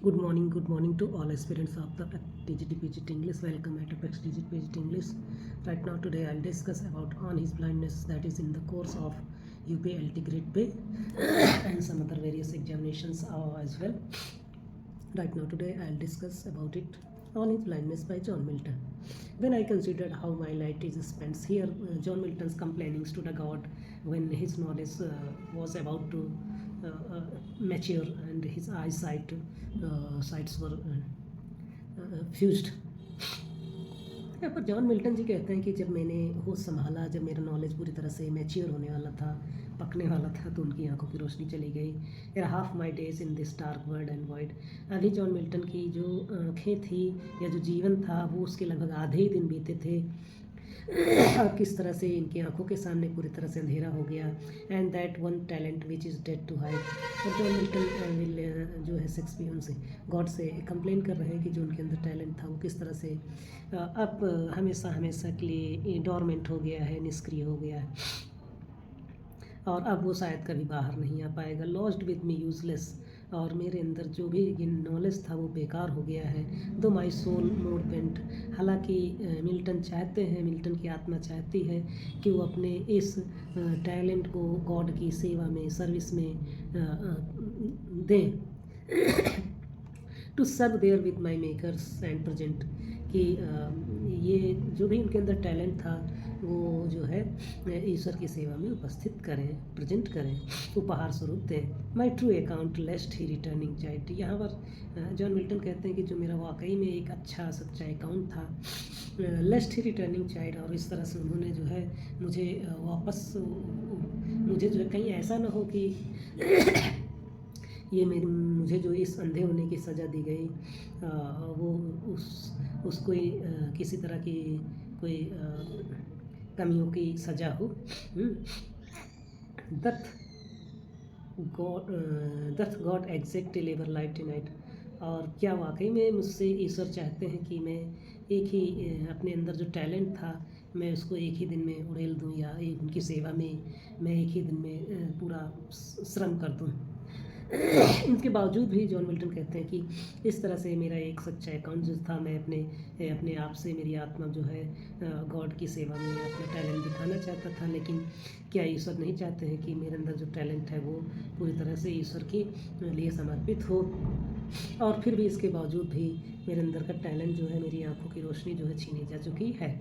Good morning to all aspirants of the TGT PGT English. Welcome at Apex TGT PGT English. Right now, today I'll discuss about on his blindness, that is in the course of UPLT Grade B and some other various examinations as well. Right now, today I'll discuss about it on his blindness by John Milton. When I considered how my light is spent here, John Milton's complainings to the God when his knowledge was about to mature and his eyesight sights were fused. यहाँ पर John Milton जी कहते हैं कि जब मैंने होश संभाला, जब मेरा नॉलेज पूरी तरह से मैच्योर होने वाला था, पकने वाला था, तो उनकी आंखों की रोशनी चली गई। एर half my days in this dark world and void. अभी जॉन मिल्टन की जो आँखें थी या जो जीवन था वो उसके लगभग आधे ही दिन बीते थे और किस तरह से इनकी आंखों के सामने पूरी तरह से अंधेरा हो गया। And that one talent which is dead to hide. और जॉन मिल्टन जो है शेक्सपियर उनसे गॉड से कंप्लेन कर रहे हैं कि जो उनके अंदर टैलेंट था वो किस तरह से अब हमेशा हमेशा के लिए डोरमेंट हो गया है, निष्क्रिय हो गया है और अब वो शायद कभी बाहर नहीं आ पाएगा। Lost with me useless. और मेरे अंदर जो भी नॉलेज था वो बेकार हो गया है। दो माई सोल मोर बेंट। हालांकि मिल्टन चाहते हैं, मिल्टन की आत्मा चाहती है कि वो अपने इस टैलेंट को गॉड की सेवा में, सर्विस में दें, to serve therewith my makers and present. कि ये जो भी उनके अंदर टैलेंट था वो जो है ईश्वर की सेवा में उपस्थित करें, प्रेजेंट करें, उपहार स्वरूप दें। My true account lest he returning child. यहाँ पर जॉन मिल्टन कहते हैं कि जो मेरा वाकई में एक अच्छा सच्चा अकाउंट था, लेस्ट ही रिटर्निंग चाइल्ड। और इस तरह से उन्होंने जो है मुझे वापस, मुझे जो है कहीं ऐसा ना हो कि ये मुझे जो इस अंधे होने की सज़ा दी गई वो उसको किसी तरह की कोई कमियों की सज़ा हो। Doth God exact labour light night. और क्या वाकई में मुझसे ईश्वर चाहते हैं कि मैं एक ही अपने अंदर जो टैलेंट था मैं उसको एक ही दिन में उड़ेल दूं, या एक उनकी सेवा में मैं एक ही दिन में पूरा श्रम कर दूं। इनके बावजूद भी जॉन मिल्टन कहते हैं कि इस तरह से मेरा एक सच्चा अकाउंट जो था, मैं अपने आप से, मेरी आत्मा जो है गॉड की सेवा में अपना टैलेंट दिखाना चाहता था। लेकिन क्या ईश्वर नहीं चाहते हैं कि मेरे अंदर जो टैलेंट है वो पूरी तरह से ईश्वर के लिए समर्पित हो? और फिर भी इसके बावजूद भी मेरे अंदर का टैलेंट जो है, मेरी आंखों की रोशनी जो है छीनी जा चुकी है।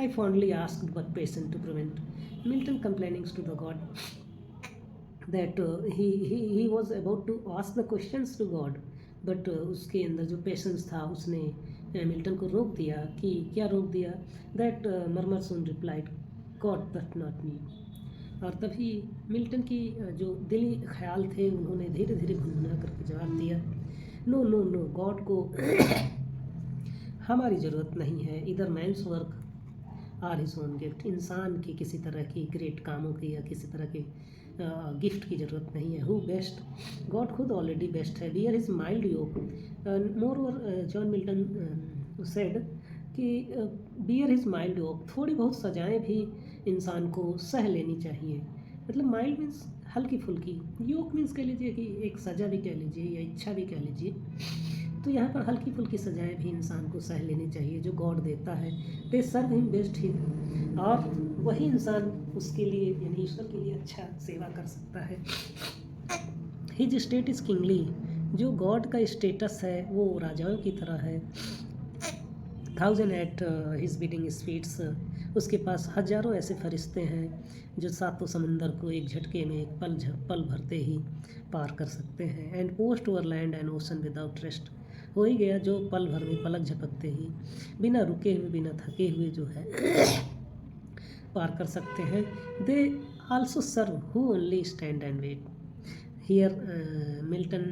I fondly asked but patient to prevent. Milton complainings to the God that he was about to ask the questions to God, but उसके अंदर जो पेशेंस था उसने मिल्टन को रोक दिया। कि क्या रोक दिया? That murmur soon replied God but not me. और तभी मिल्टन की जो दिली ख्याल थे उन्होंने धीरे धीरे गुनगुना करके जवाब दिया, नो नो नो, गॉड को हमारी ज़रूरत नहीं है। इधर man's work or his own gift. इंसान की किसी तरह की ग्रेट कामों की या किसी तरह के गिफ्ट की ज़रूरत नहीं है। Who best? गॉड खुद ऑलरेडी बेस्ट है। बियर इज़ माइल्ड योग। More over John Milton said कि बियर इज़ माइल्ड योग। थोड़ी बहुत सजाएं भी इंसान को सह लेनी चाहिए। मतलब माइल्ड मीन्स हल्की फुल्की, योग मीन्स कह लीजिए कि एक सज़ा भी कह लीजिए या इच्छा भी कह लीजिए। तो यहाँ पर हल्की फुल्की सजाएं भी इंसान को सह लेनी चाहिए जो गॉड देता है। दे सर्व हिम बेस्ट ही। और वही इंसान उसके लिए, यानी ईश्वर के लिए अच्छा सेवा कर सकता है। His state is kingly. जो गॉड का स्टेटस है वो राजाओं की तरह है। 1000 एट हिज बिडिंग स्पीड्स। उसके पास हजारों ऐसे फरिश्ते हैं जो सातों समंदर को एक झटके में, एक पल भरते ही पार कर सकते हैं। And post over land and ocean without rest. हो ही गया जो पल भर में, पलक झपकते ही, बिना रुके हुए, बिना थके हुए जो है पार कर सकते हैं। They also serve who only stand and wait. Here Milton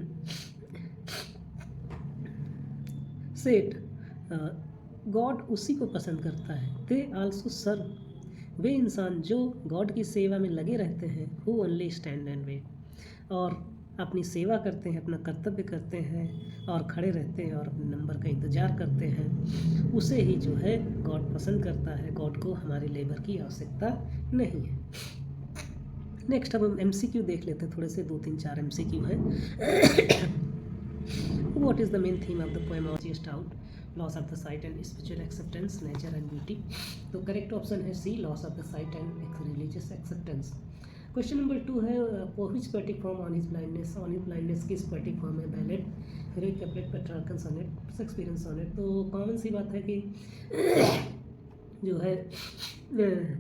said God उसी को पसंद करता है। दे आल्सो सर्व, वे इंसान जो गॉड की सेवा में लगे रहते हैं, who only stand and wait, और अपनी सेवा करते हैं, अपना कर्तव्य करते हैं और खड़े रहते हैं और अपने नंबर का इंतज़ार करते हैं, उसे ही जो है गॉड पसंद करता है। गॉड को हमारे लेबर की आवश्यकता नहीं है। नेक्स्ट अब हम MCQ देख लेते हैं। थोड़े से 2-3-4 MCQ हैं। what is the main theme of the poem just out? Loss of the sight and spiritual acceptance, nature and beauty. तो करेक्ट ऑप्शन है C, loss of the sight and religious acceptance. Question number 2 है which poetic form on his blindness. ऑन his blindness किस poetic form है? Ballad, heroic couplet, Petrarchan sonnet, experience sonnet. तो common सी बात है कि जो है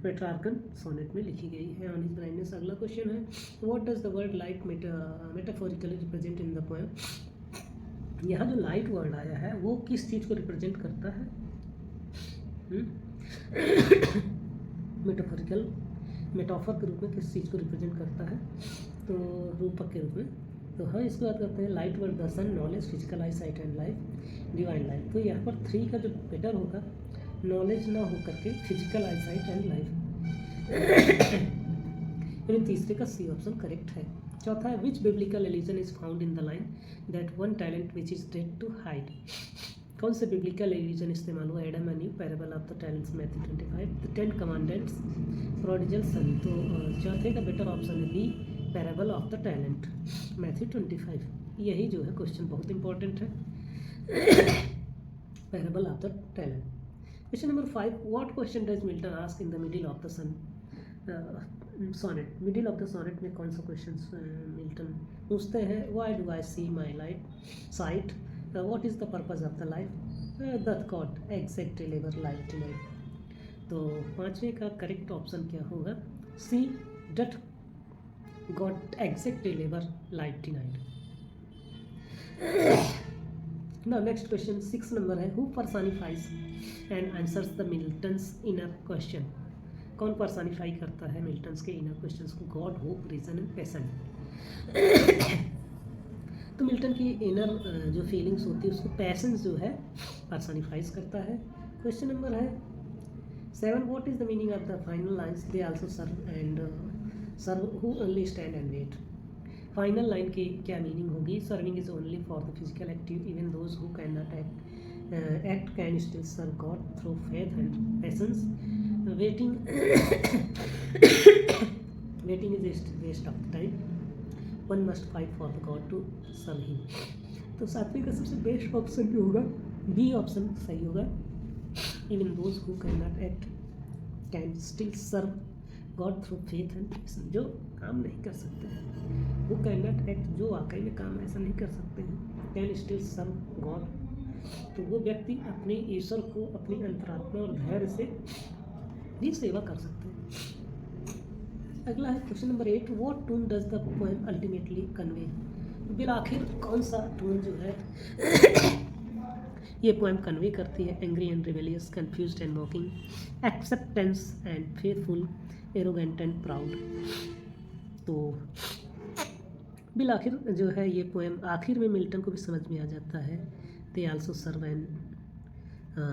पेट्रार्कन सोनेट में लिखी गई है ऑन हिज ब्लाइंडनेस. अगला क्वेश्चन है what does the word light metaphorically represent in the poem. यहाँ जो लाइट वर्ड आया है वो किस चीज़ को रिप्रेजेंट करता है? मेटाफोरिकल, मेटाफर के रूप में किस चीज़ को रिप्रेजेंट करता है? तो रूपक के रूप में. तो हम इसकी बात करते हैं. Light word the sun, knowledge, physical I site and life, divine life. तो यहाँ पर 3 का जो बेटर होगा, नॉलेज ना हो करके physical I site and life. यानी तीसरे का सी ऑप्शन करेक्ट है. चौथा है which biblical allusion is found in the line that one talent which is dead to hide. कौन से बिब्लिकल एलिजन इस्तेमाल हुआ? Adam and Eve, parable of the talents, Matthew 25, the 10 commandments, prodigal son. तो चौथे का बेटर ऑप्शन है B, parable of the talent, Matthew 25. यही जो है क्वेश्चन बहुत इंपॉर्टेंट है, parable of the talent. Question number 5, what question does Milton ask in the middle of the sun sonnet. Middle of the sonnet में कौन सा question Milton पूछते हैं? Why do I see my light sight, what is the purpose of the life, the God exact deliver light tonight. तो पांचवें का correct option क्या होगा? C, doth God exact deliver light tonight. Now next question 6 number है who personifies and answers the Milton's inner question. कौन personify करता है Milton's के इनर क्वेश्चंस को? God, hope, reason and passion. तो मिल्टन की इनर जो फीलिंग्स होती है उसको पैशंस जो है पर्सनिफाइज करता है. क्वेश्चन नंबर है 7, what is the meaning of the final lines they also serve and serve who only stand and wait. Final line की क्या मीनिंग होगी? Serving is only for the physical active, even those who can not act can still serve God through faith and patience. Waiting is a waste of time. One must fight for the God to serve Him. तो सातवीं का सबसे best option जो होगा B option सही होगा. Even those who cannot act can still serve God through faith and patience. जो काम नहीं कर सकते हैं, who cannot act, जो वाकई में काम ऐसा नहीं कर सकते हैं, can still serve God. तो वो व्यक्ति अपने ईश्वर को अपनी अंतरात्मा और धैर्य से भी सेवा कर सकते हैं. अगला है question number 8, what tone does the poem ultimately convey. बिल आखिर कौन सा टून जो है ये पोएम कन्वे करती है? Angry and rebellious, confused and मॉकिंग, acceptance and faithful, arrogant and proud. तो बिल आखिर जो है ये पोएम आखिर में मिल्टन को भी समझ में आ जाता है. They also serve and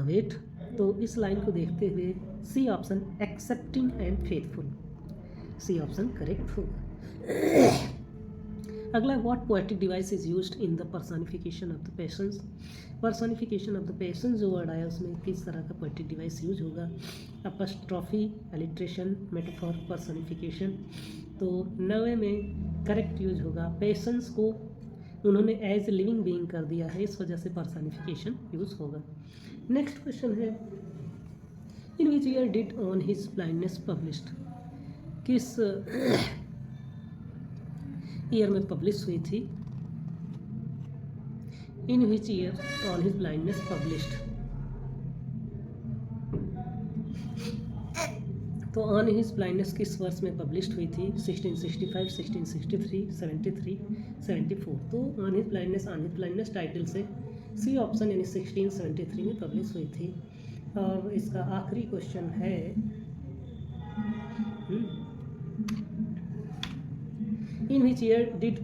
wait. तो इस लाइन को देखते हुए C option accepting and faithful, C option correct होगा. अगला what poetic device is used in the personification of the passions. Personification of the passions जो वर्ड आया उसमें किस तरह का पोएटिक डिवाइस यूज होगा? Apostrophe, alliteration, metaphor, personification. तो 9 में करेक्ट यूज होगा. पैशंस को उन्होंने एज ए लिविंग बीइंग कर दिया है, इस वजह से पर्सनिफिकेशन यूज होगा. नेक्स्ट क्वेश्चन है in which year did on his blindness published. किस ईयर में पब्लिश हुई थी? In which year on his blindness published. तो ऑन हिज ब्लाइंडनेस किस वर्ष में पब्लिश्ड हुई थी? 1665, 1663, 73, 74. तो ऑन हिज ब्लाइंडनेस टाइटल से सी ऑप्शन यानी 1673 में पब्लिश हुई थी. और इसका आखिरी क्वेश्चन है इन विच ईयर डिड,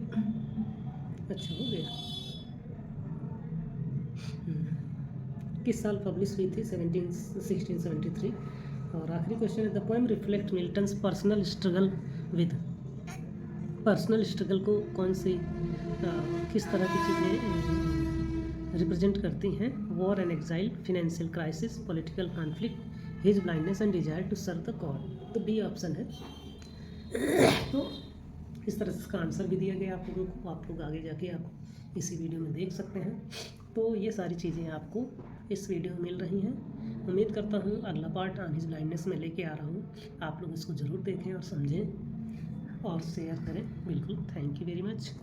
अच्छा हो गया, किस साल पब्लिश हुई थी? 1673. और आखिरी क्वेश्चन है the poem reflect Milton's personal struggle with. Personal struggle को कौन सी किस तरह की चीज़ें रिप्रेजेंट करती हैं? War and exile, financial crisis, political conflict, his blindness and desire to serve the God. तो बी ऑप्शन है. तो इस तरह से इसका आंसर भी दिया गया आप लोगों को. आप लोग आगे जाके आप इसी वीडियो में देख सकते हैं। तो ये सारी चीज़ें आपको इस वीडियो में मिल रही हैं। उम्मीद करता हूँ अगला पार्ट ऑन हिज ब्लाइंडनेस में लेके आ रहा हूँ, आप लोग इसको ज़रूर देखें और समझें और शेयर करें। बिल्कुल, थैंक यू वेरी मच।